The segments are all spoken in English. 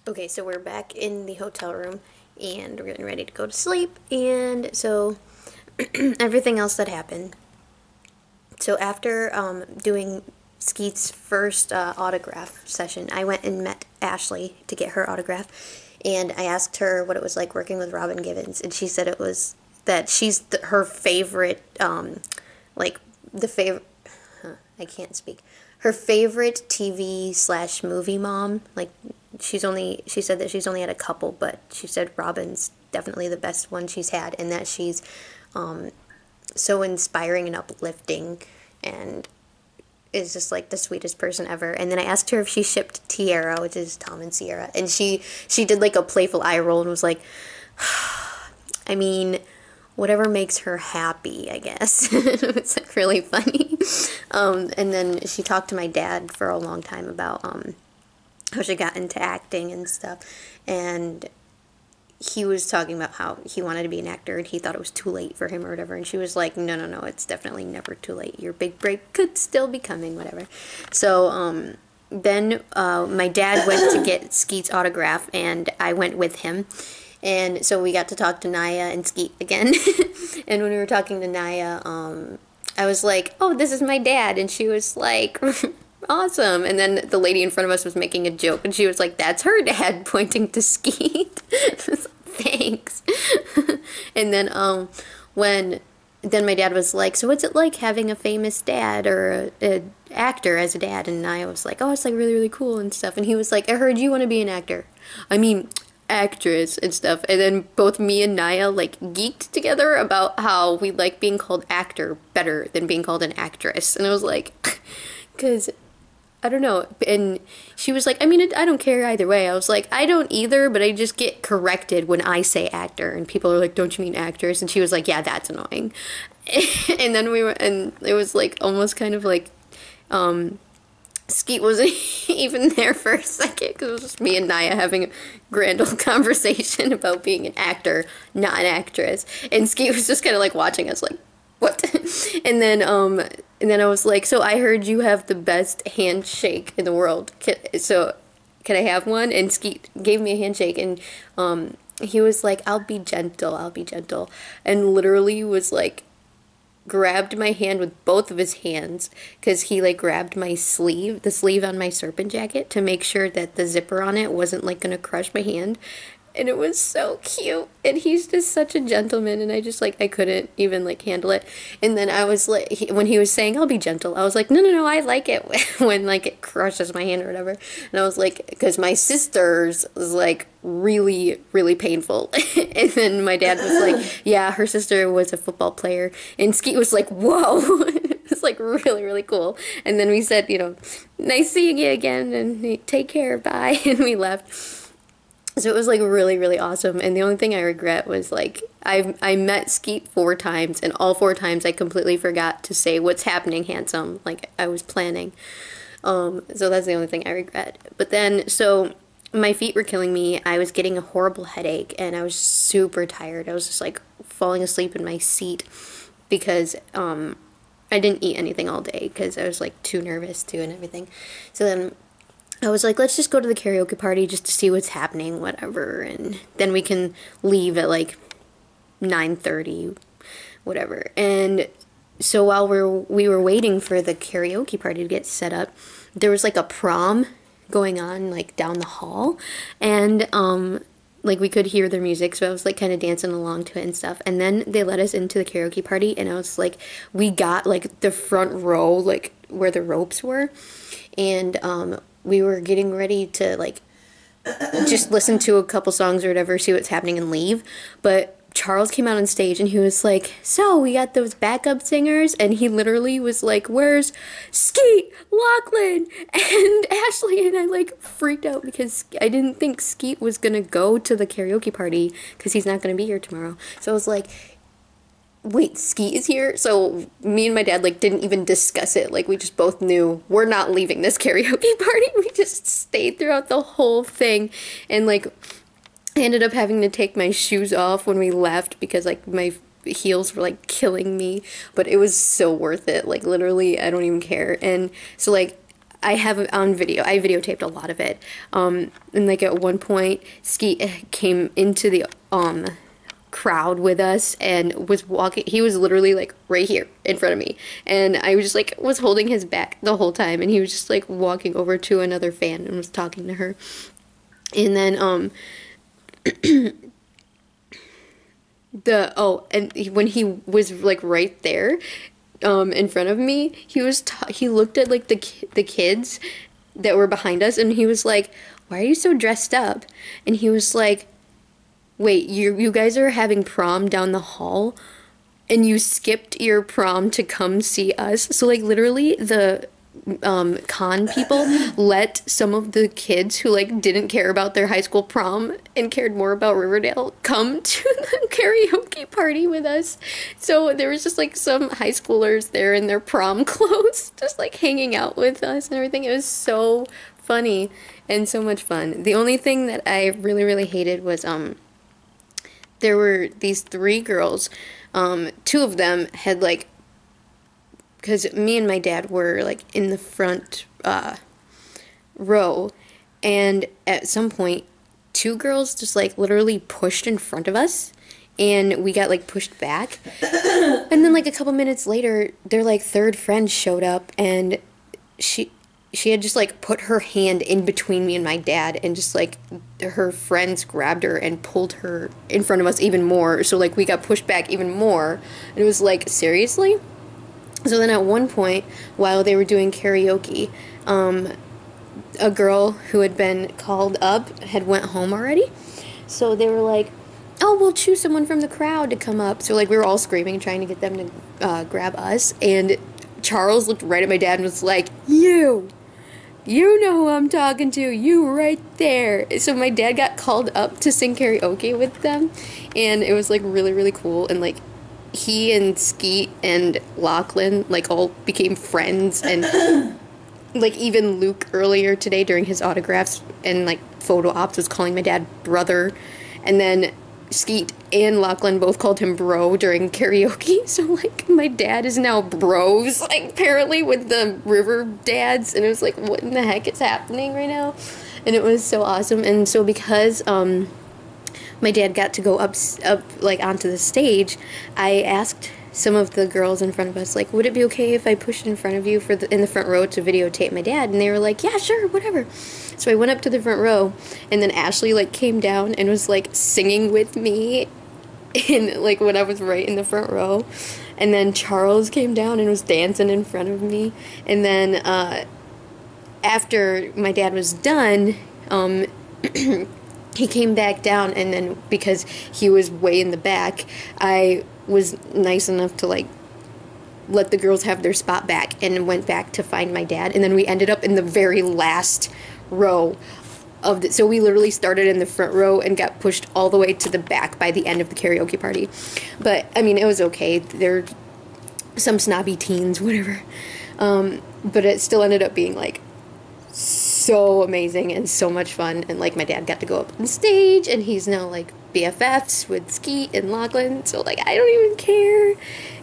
Okay, so we're back in the hotel room and we're getting ready to go to sleep. And so everything else that happened. So after doing Skeet's first autograph session, I went and met Ashley to get her autograph. And I asked her what it was like working with Robin Givens. And she said it was that she's her favorite, like the favorite, I can't speak. Her favorite TV slash movie mom. Like she said that she's only had a couple, but she said Robin's definitely the best one she's had, and that she's so inspiring and uplifting, and is just like the sweetest person ever. And then I asked her if she shipped Tiara, which is Tom and Sierra, and she did like a playful eye roll and was like, I mean, whatever makes her happy, I guess. It's like really funny. And then she talked to my dad for a long time about how she got into acting and stuff. And he was talking about how he wanted to be an actor and he thought it was too late for him or whatever. And she was like, no, no, no, it's definitely never too late. Your big break could still be coming, whatever. So then my dad went to get Skeet's autograph and I went with him. And so we got to talk to Naya and Skeet again. And when we were talking to Naya, I was like, oh, this is my dad. And she was like, awesome. And then the lady in front of us was making a joke. And she was like, that's her dad, pointing to Skeet. Thanks. And then then my dad was like, so what's it like having a famous dad or a actor as a dad? And I was like, oh, it's like really, really cool and stuff. And he was like, I heard you want to be an actor. I mean, actress and stuff. And then both me and Naya like geeked together about how we like being called actor better than being called an actress. And I was like, because I don't know. And she was like, I mean, I don't care either way. I was like, I don't either, but I just get corrected when I say actor. And people are like, don't you mean actress? And she was like, yeah, that's annoying. And then and it was like almost kind of like, Skeet wasn't even there for a second because it was just me and Naya having a grand old conversation about being an actor, not an actress. And Skeet was just kind of like watching us like, what? And then I was like, so I heard you have the best handshake in the world. So can I have one? And Skeet gave me a handshake and he was like, I'll be gentle, I'll be gentle. And literally was like, grabbed my hand with both of his hands because he like grabbed my sleeve, the sleeve on my serpent jacket, to make sure that the zipper on it wasn't like gonna crush my hand. And it was so cute. And he's just such a gentleman. And I just like, I couldn't even like handle it. And then I was like, when he was saying, I'll be gentle, I was like, no, no, no, I like it when like it crushes my hand or whatever. And I was like, because my sister's was like really, really painful. And then my dad was like, yeah, her sister was a football player. And Skeet was like, whoa. It's like really, really cool. And then we said, you know, nice seeing you again and take care, bye. And we left. So it was like really, really awesome. And the only thing I regret was like I met Skeet 4 times, and all 4 times I completely forgot to say what's happening, handsome, like I was planning. So that's the only thing I regret. But then so my feet were killing me. I was getting a horrible headache and I was super tired. I was just like falling asleep in my seat because I didn't eat anything all day because I was like too nervous to and everything. So then I was like, let's just go to the karaoke party just to see what's happening, whatever, and then we can leave at like 9:30, whatever. And so while we were waiting for the karaoke party to get set up, there was like a prom going on like down the hall, and like we could hear their music, so I was like kind of dancing along to it and stuff. And then they let us into the karaoke party, and I was like, we got like the front row, like where the ropes were, and we were getting ready to like just listen to a couple songs or whatever, see what's happening and leave. But Charles came out on stage and he was like, so we got those backup singers, and he literally was like, where's Skeet, Lachlan, and Ashley? And I like freaked out because I didn't think Skeet was gonna go to the karaoke party because he's not gonna be here tomorrow. So I was like, wait, Skeet is here? So me and my dad like didn't even discuss it. Like we just both knew we're not leaving this karaoke party. We just stayed throughout the whole thing. And like I ended up having to take my shoes off when we left because like my heels were like killing me, but it was so worth it. Like literally I don't even care. And so like I have it on video. I videotaped a lot of it. And like at one point, Skeet came into the crowd with us and was walking. He was literally like right here in front of me, and I was just like was holding his back the whole time, and he was just like walking over to another fan and was talking to her. And then when he was like right there in front of me, he looked at like the kids that were behind us, and he was like, "Why are you so dressed up?" And he was like, "Wait, you guys are having prom down the hall, and you skipped your prom to come see us?" So like literally the con people let some of the kids who like didn't care about their high school prom and cared more about Riverdale come to the karaoke party with us. So there was just like some high schoolers there in their prom clothes just like hanging out with us and everything. It was so funny and so much fun. The only thing that I really hated was there were these 3 girls. 2 of them had like, because me and my dad were like in the front row, and at some point 2 girls just like literally pushed in front of us, and we got like pushed back. And then like a couple minutes later, their like 3rd friend showed up, and she had just like put her hand in between me and my dad, and just like her friends grabbed her and pulled her in front of us even more, so like we got pushed back even more. And it was like, seriously? So then at one point, while they were doing karaoke, a girl who had been called up had went home already. So they were like, "Oh, we'll choose someone from the crowd to come up." So like we were all screaming, trying to get them to grab us. And Charles looked right at my dad and was like, You know who I'm talking to. You right there." So my dad got called up to sing karaoke with them. And it was like really cool. And like he and Skeet and Lachlan like all became friends, and like even Luke earlier today during his autographs and like photo ops was calling my dad brother, and then Skeet and Lachlan both called him bro during karaoke. So like my dad is now bros like apparently with the River dads, and it was like, what in the heck is happening right now? And it was so awesome. And so because my dad got to go up like onto the stage, I asked some of the girls in front of us, like, would it be okay if I pushed in front of you in the front row to videotape my dad? And they were like, yeah, sure, whatever. So I went up to the front row, and then Ashley like came down and was like singing with me in like when I was right in the front row. And then Charles came down and was dancing in front of me. And then after my dad was done, he came back down, and then because he was way in the back, I was nice enough to like let the girls have their spot back and went back to find my dad. And then we ended up in the very last row of the, so we literally started in the front row and got pushed all the way to the back by the end of the karaoke party. But I mean, it was okay. They're some snobby teens, whatever. But it still ended up being like so amazing and so much fun. And like my dad got to go up on stage, and he's now like BFFs with Skeet and Lachlan, so like I don't even care.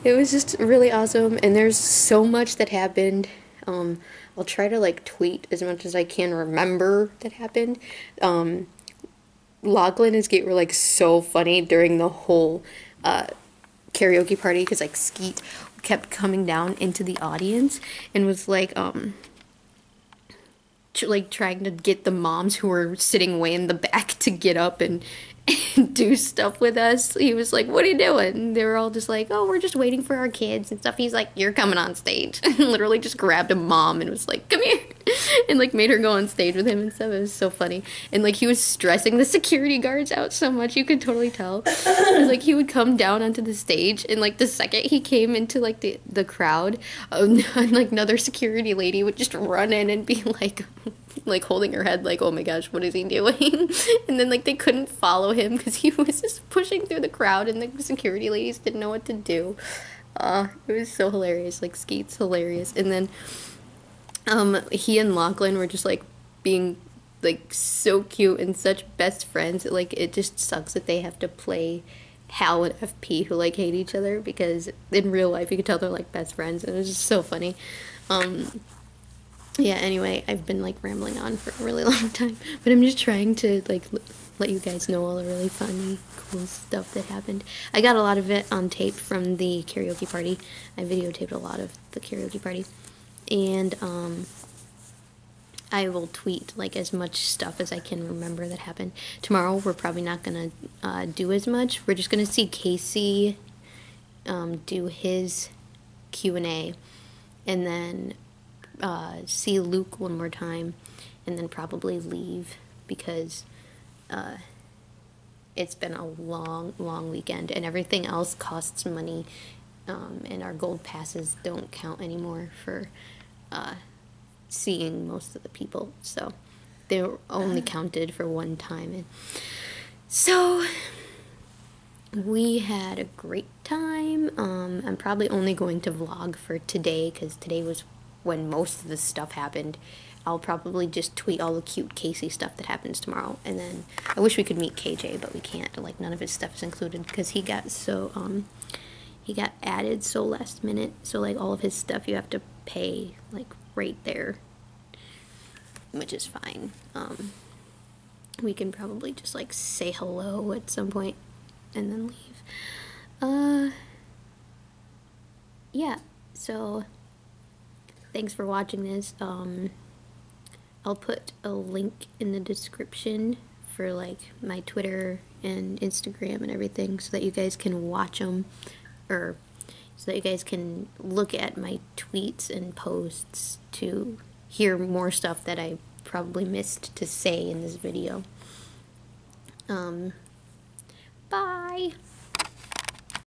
It was just really awesome, and there's so much that happened. I'll try to like tweet as much as I can remember that happened. Lachlan and Skeet were like so funny during the whole karaoke party, because like Skeet kept coming down into the audience and was like trying to get the moms who were sitting way in the back to get up and do stuff with us. He was like, what are you doing? And they were all just like, oh, we're just waiting for our kids and stuff. He's like, you're coming on stage. And literally just grabbed a mom and was like, come here. And like made her go on stage with him and stuff. It was so funny. And like he was stressing the security guards out so much, you could totally tell. It was like he would come down onto the stage, and like the second he came into like the crowd, and like another security lady would just run in and be like holding her head like, oh my gosh, what is he doing? And then like they couldn't follow him because he was just pushing through the crowd, and the security ladies didn't know what to do. It was so hilarious. Like Skeet's hilarious. And then he and Lachlan were just like being like so cute and such best friends. Like it just sucks that they have to play Hal and FP, who like hate each other, because in real life you could tell they're like best friends, and it was just so funny. Yeah, anyway, I've been like rambling on for a really long time, but I'm just trying to like let you guys know all the really funny, cool stuff that happened. I got a lot of it on tape from the karaoke party. I videotaped a lot of the karaoke party, and I will tweet like as much stuff as I can remember that happened. Tomorrow we're probably not gonna do as much. We're just gonna see Casey do his Q&A, and then see Luke one more time, and then probably leave because it's been a long, long weekend, and everything else costs money, and our gold passes don't count anymore for seeing most of the people, so they were only counted for one time. And so we had a great time. I'm probably only going to vlog for today because today was when most of this stuff happened. I'll probably just tweet all the cute Casey stuff that happens tomorrow, and then I wish we could meet KJ, but we can't. Like, none of his stuff is included because he got added so last minute. So like all of his stuff you have to pay like right there, which is fine. We can probably just like say hello at some point and then leave. Yeah, so thanks for watching this. I'll put a link in the description for like my Twitter and Instagram and everything so that you guys can watch them, or so that you guys can look at my tweets and posts to hear more stuff that I probably missed to say in this video. Bye!